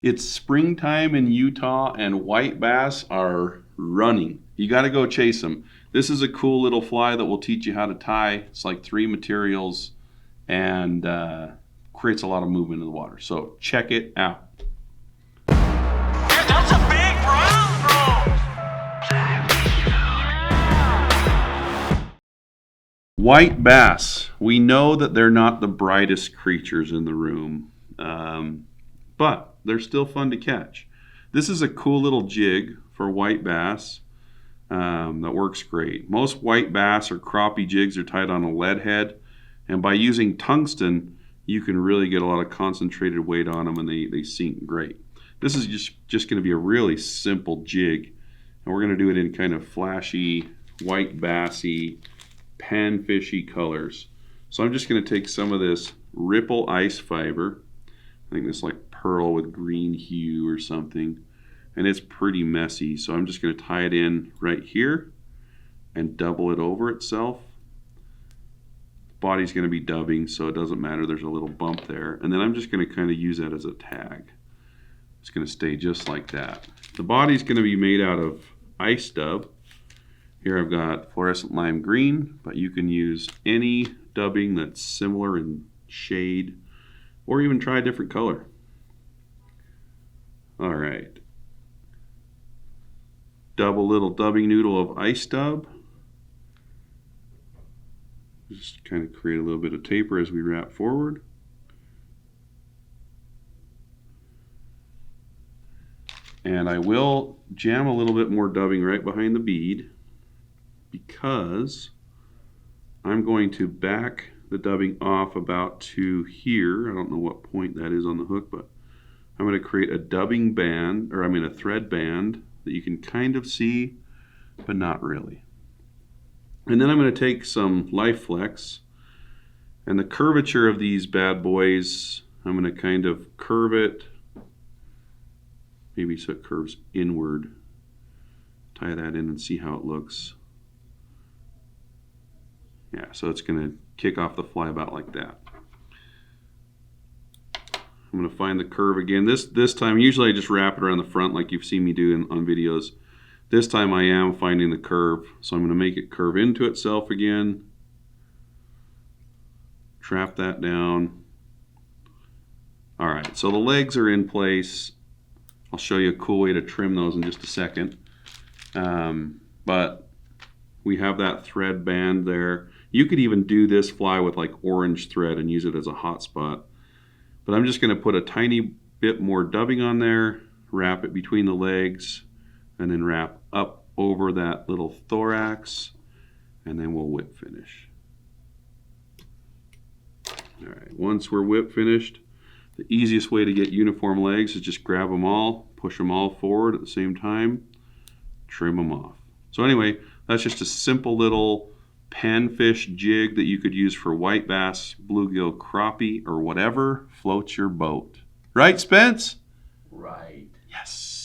It's springtime in Utah and white bass are running. You got to go chase them. This is a cool little fly that will teach you how to tie. It's like 3 materials and creates a lot of movement in the water. So check it out. That's a big brown. White bass. We know that they're not the brightest creatures in the room, but they're still fun to catch. This is a cool little jig for white bass that works great. Most white bass or crappie jigs are tied on a lead head, and by using tungsten, you can really get a lot of concentrated weight on them, and they sink great. This is just going to be a really simple jig, and we're going to do it in kind of flashy, white bassy, panfishy colors. So I'm just going to take some of this ripple ice fiber. I think this like pearl with green hue or something, and it's pretty messy, so I'm just going to tie it in right here and double it over itself. The body's going to be dubbing, so it doesn't matter, there's a little bump there, and then I'm just going to kind of use that as a tag. It's going to stay just like that. The body's going to be made out of ice dub. Here I've got fluorescent lime green, but you can use any dubbing that's similar in shade, or even try a different color. All right. Double little dubbing noodle of ice dub. Just kind of create a little bit of taper as we wrap forward. And I will jam a little bit more dubbing right behind the bead because I'm going to back the dubbing off about to here. I don't know what point that is on the hook, but I'm going to create a dubbing band, or a thread band that you can kind of see, but not really. And then I'm going to take some Life Flex, and the curvature of these bad boys, I'm going to kind of curve it, maybe so it curves inward. Tie that in and see how it looks. Yeah, so it's going to kick off the fly about like that. I'm going to find the curve again. This time, usually I just wrap it around the front like you've seen me do on videos. This time I am finding the curve, so I'm going to make it curve into itself again. Trap that down. All right, so the legs are in place. I'll show you a cool way to trim those in just a second. But we have that thread band there. You could even do this fly with like orange thread and use it as a hot spot. But I'm just going to put a tiny bit more dubbing on there, wrap it between the legs, and then wrap up over that little thorax, and then we'll whip finish. All right, once we're whip finished, the easiest way to get uniform legs is just grab them all, push them all forward at the same time, trim them off. So anyway, that's just a simple little panfish jig that you could use for white bass, bluegill, crappie, or whatever floats your boat. Right, Spence? Right. Yes.